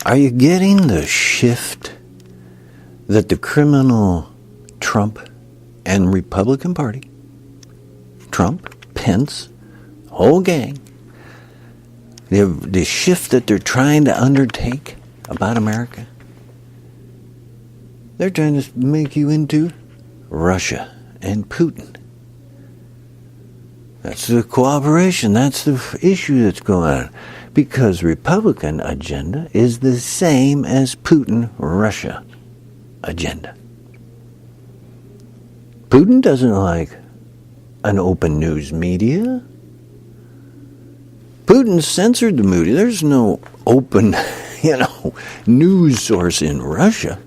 Are you getting the shift that the criminal Trump and Republican Party, Trump, Pence, whole gang, the shift that they're trying to undertake about America? They're trying to make you into Russia and Putin. That's the cooperation. That's the issue that's going on. Because Republican agenda is the same as Putin-Russia agenda. Putin doesn't like an open news media. Putin censored the media. There's no open, news source in Russia.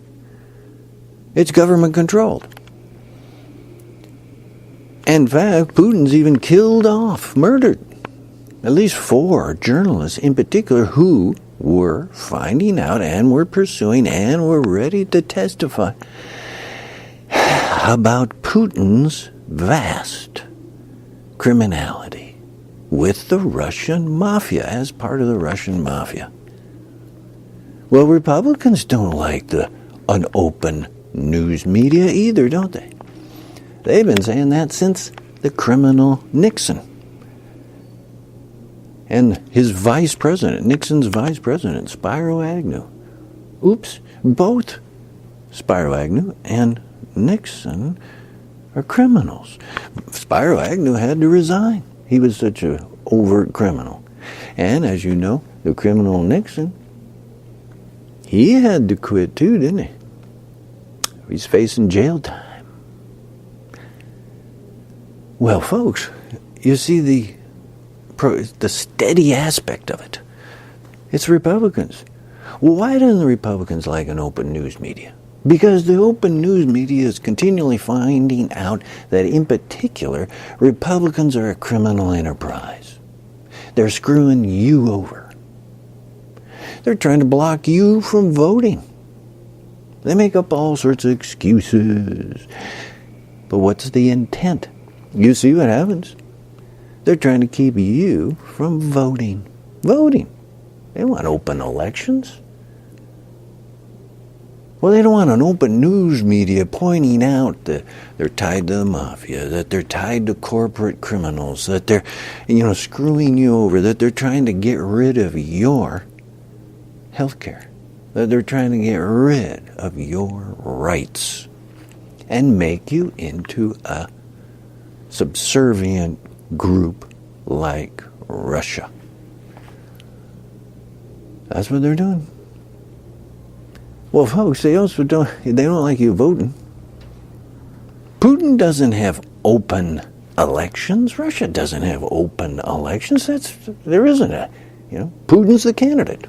It's government controlled. In fact, Putin's even murdered at least 4 journalists in particular who were finding out and were pursuing and were ready to testify about Putin's vast criminality with the Russian mafia, as part of the Russian mafia. Well, Republicans don't like an open news media either, don't they? They've been saying that since the criminal Nixon. And his vice president, Nixon's vice president, Spiro Agnew. Both Spiro Agnew and Nixon are criminals. Spiro Agnew had to resign. He was such an overt criminal. And as you know, the criminal Nixon, he had to quit too, didn't he? He's facing jail time. Well, folks, you see the steady aspect of it. It's Republicans. Well, why don't the Republicans like an open news media? Because the open news media is continually finding out that, in particular, Republicans are a criminal enterprise. They're screwing you over. They're trying to block you from voting. They make up all sorts of excuses. But what's the intent? You see what happens. They're trying to keep you from voting. They want open elections. Well, they don't want an open news media pointing out that they're tied to the mafia, that they're tied to corporate criminals, that they're, screwing you over, that they're trying to get rid of your health care, that they're trying to get rid of your rights and make you into a subservient group like Russia. That's what they're doing. Well, folks, they don't like you voting. Putin doesn't have open elections. Russia doesn't have open elections. There isn't a, Putin's the candidate.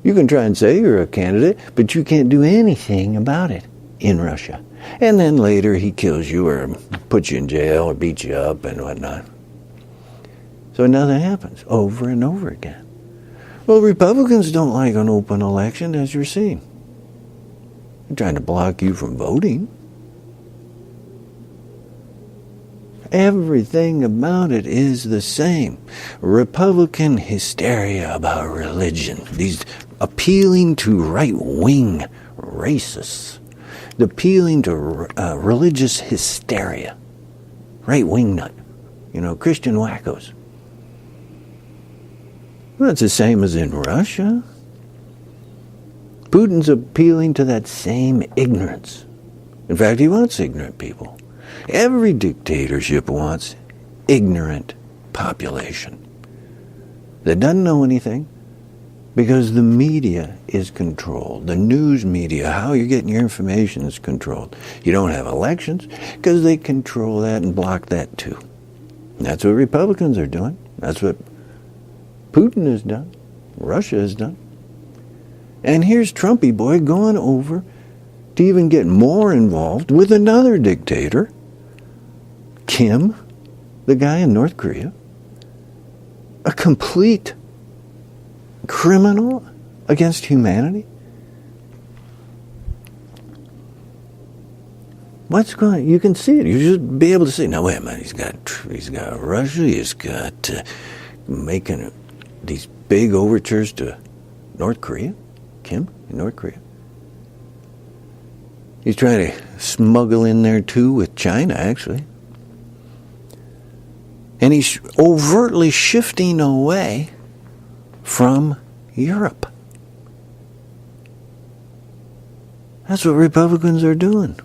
You can try and say you're a candidate, but you can't do anything about it in Russia. And then later he kills you or puts you in jail or beats you up and whatnot. So nothing happens over and over again. Well, Republicans don't like an open election, as you're seeing. They're trying to block you from voting. Everything about it is the same. Republican hysteria about religion. These appealing to right-wing racists. Appealing to religious hysteria. Right-wing nut. Christian wackos. Well, that's the same as in Russia. Putin's appealing to that same ignorance. In fact, he wants ignorant people. Every dictatorship wants ignorant population that doesn't know anything because the media is controlled. The news media, how you're getting your information is controlled. You don't have elections because they control that and block that too. And that's what Republicans are doing. That's what Putin has done. Russia has done. And here's Trumpy boy going over to even get more involved with another dictator, Kim, the guy in North Korea, a complete criminal against humanity. You can see it. You should be able to see. Now wait a minute. He's got Russia. He's got making these big overtures to North Korea. Kim in North Korea. He's trying to smuggle in there too with China, actually. And he's overtly shifting away from Europe. That's what Republicans are doing.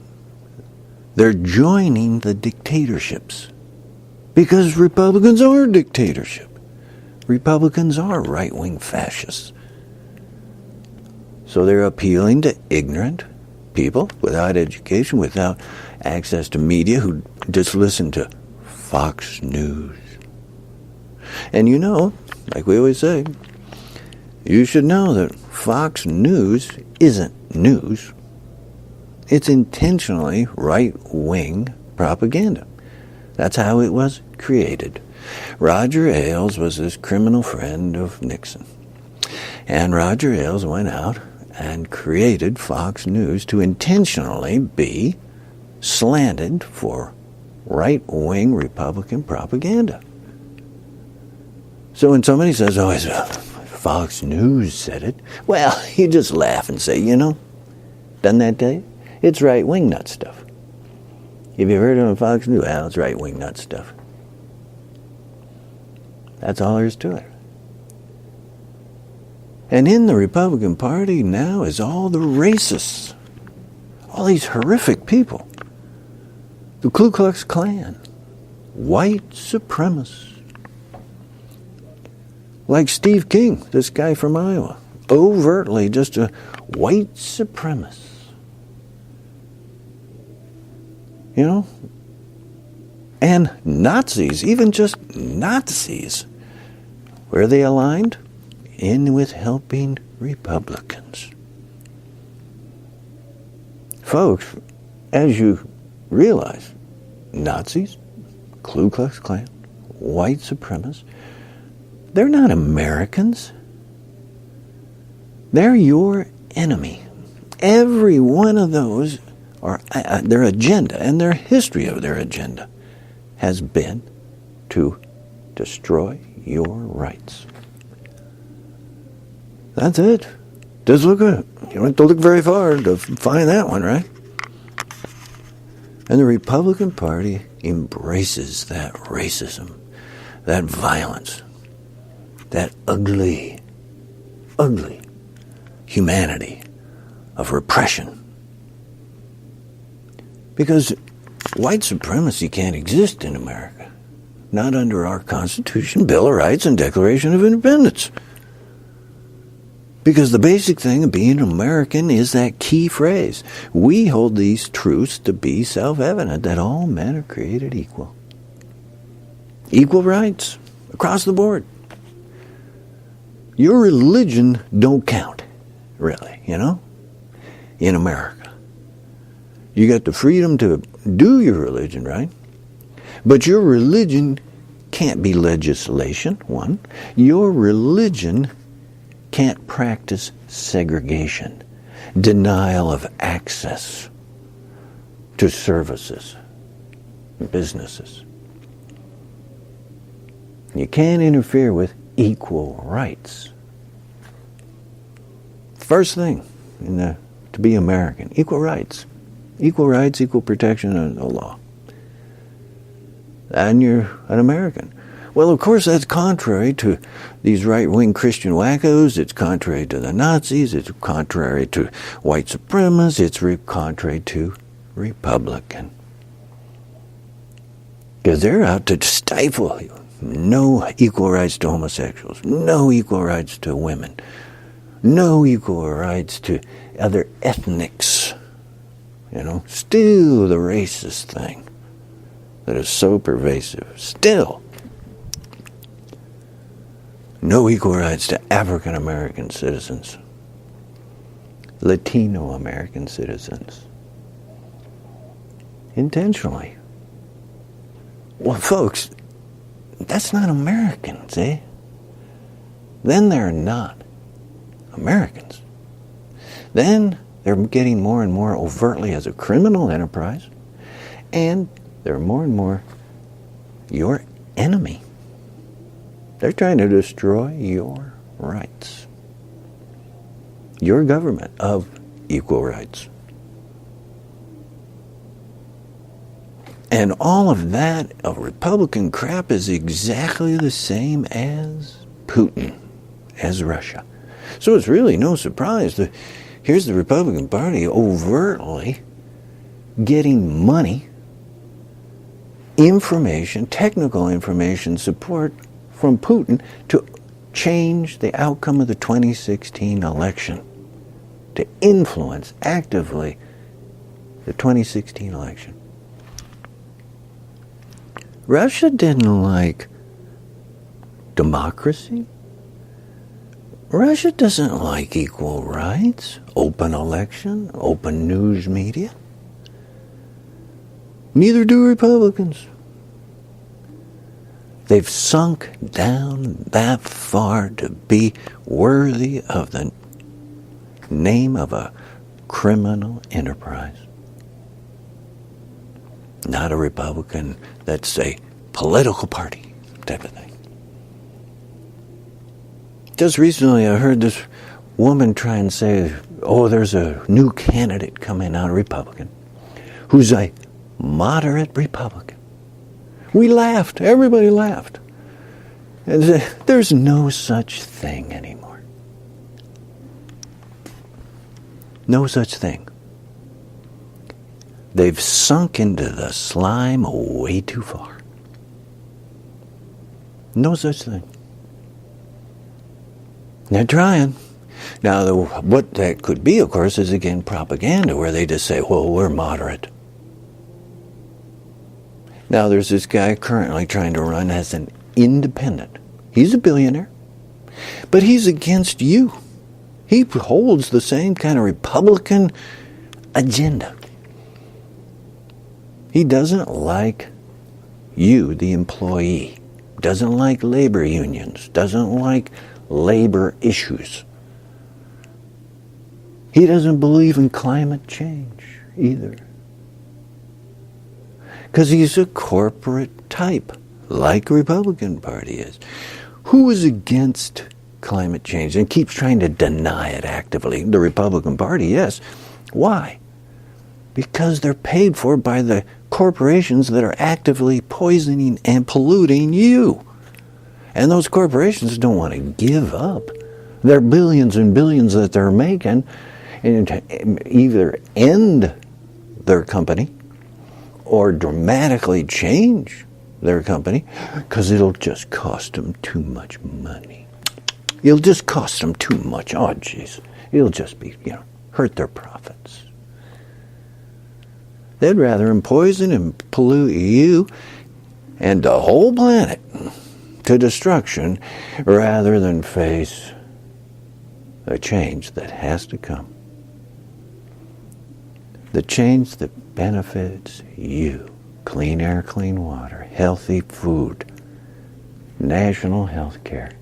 They're joining the dictatorships. Because Republicans are a dictatorship. Republicans are right-wing fascists. So they're appealing to ignorant people without education, without access to media, who just listen to Fox News. And you know, like we always say, you should know that Fox News isn't news. It's intentionally right-wing propaganda. That's how it was created. Roger Ailes was this criminal friend of Nixon. And Roger Ailes went out and created Fox News to intentionally be slanted for right-wing Republican propaganda. So when somebody says, oh, it's Fox News said it, well, you just laugh and say, you know, doesn't that tell you? It's right-wing nut stuff. Have you heard of Fox News? Well, it's right-wing nut stuff. That's all there is to it. And in the Republican Party now is all the racists. All these horrific people. The Ku Klux Klan. White supremacists. Like Steve King, this guy from Iowa. Overtly just a white supremacist. You know? And Nazis, even just Nazis. Where are they aligned? In with helping Republicans. Folks, as you realize, Nazis, Ku Klux Klan, white supremacists, they're not Americans. They're your enemy. Every one of those are their agenda, and their history of their agenda has been to destroy your rights. That's it. Just look at it. You don't have to look very far to find that one, right? And the Republican Party embraces that racism, that violence, that ugly, ugly humanity of repression. Because white supremacy can't exist in America. Not under our Constitution, Bill of Rights, and Declaration of Independence. Because the basic thing of being American is that key phrase. We hold these truths to be self-evident, that all men are created equal. Equal rights across the board. Your religion don't count, really, you know, in America. You got the freedom to do your religion, right? But your religion can't be legislation, one. Your religion can't practice segregation, denial of access to services, businesses. You can't interfere with equal rights. First thing to be American, equal rights. Equal rights, equal protection under the law. And you're an American. Well, of course, that's contrary to these right-wing Christian wackos. It's contrary to the Nazis. It's contrary to white supremacists. It's contrary to Republican. Because they're out to stifle you. No equal rights to homosexuals. No equal rights to women. No equal rights to other ethnics. You know, still the racist thing that is so pervasive. Still. No equal rights to African American citizens. Latino American citizens. Intentionally. Well, folks, that's not Americans, eh? Then they're not Americans. Then they're getting more and more overtly as a criminal enterprise, and they're more and more your enemy. They're trying to destroy your rights. your government of equal rights. And all of that of Republican crap is exactly the same as Putin, as Russia. So it's really no surprise that here's the Republican Party overtly getting money, information, technical information support from Putin to change the outcome of the 2016 election, to influence actively the 2016 election. Russia didn't like democracy. Russia doesn't like equal rights, open election, open news media. Neither do Republicans. They've sunk down that far to be worthy of the name of a criminal enterprise. Not a Republican that's a political party type of thing. Just recently I heard this woman try and say, oh, there's a new candidate coming out, a Republican, who's a moderate Republican. We laughed. Everybody laughed. And there's no such thing anymore. No such thing. They've sunk into the slime way too far. No such thing. They're trying. Now, what that could be, of course, is again propaganda, where they just say, well, we're moderate. Now, there's this guy currently trying to run as an independent. He's a billionaire, but he's against you. He holds the same kind of Republican agenda. He doesn't like you, the employee, doesn't like labor unions, doesn't like labor issues. He doesn't believe in climate change either. Because he's a corporate type, like the Republican Party is, who is against climate change and keeps trying to deny it actively. The Republican Party, yes. Why? Because they're paid for by the corporations that are actively poisoning and polluting you. And those corporations don't want to give up their billions and billions that they're making and either end their company or dramatically change their company, because it'll just cost them too much money. It'll just cost them too much. Oh, jeez. It'll just be, hurt their profits. They'd rather poison and pollute you and the whole planet to destruction rather than face a change that has to come. The change that benefits you. Clean air, clean water, healthy food, national health care.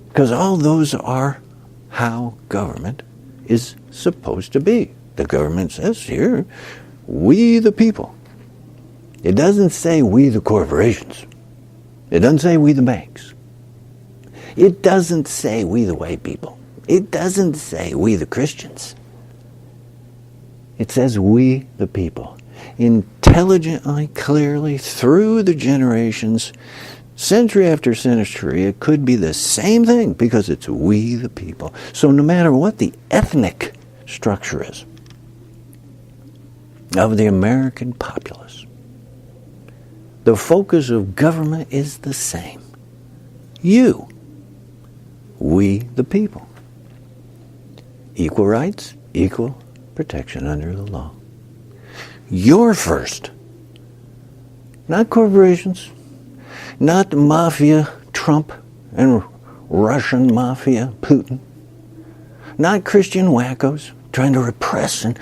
Because all those are how government is supposed to be. The government says here, we the people. It doesn't say we the corporations. It doesn't say we the banks. It doesn't say we the white people. It doesn't say we the Christians. It says we the people. Intelligently, clearly, through the generations, century after century, it could be the same thing because it's we the people. So no matter what the ethnic structure is of the American populace, the focus of government is the same. You, we the people. Equal rights, equal protection under the law. You're first. Not corporations. Not the mafia, Trump, and Russian mafia, Putin. Not Christian wackos trying to repress and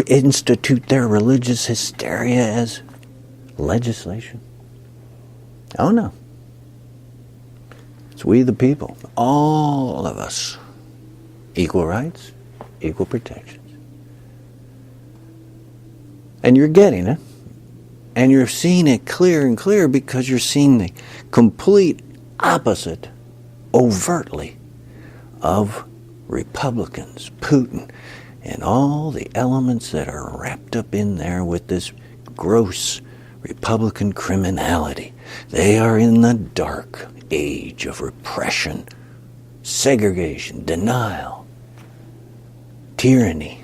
institute their religious hysteria as legislation. Oh no. It's we the people. All of us. Equal rights, equal protections. And you're getting it. And you're seeing it clear and clear because you're seeing the complete opposite, overtly, of Republicans, Putin, and all the elements that are wrapped up in there with this gross Republican criminality. They are in the dark age of repression, segregation, denial, tyranny.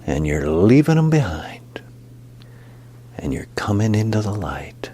And you're leaving them behind. And you're coming into the light.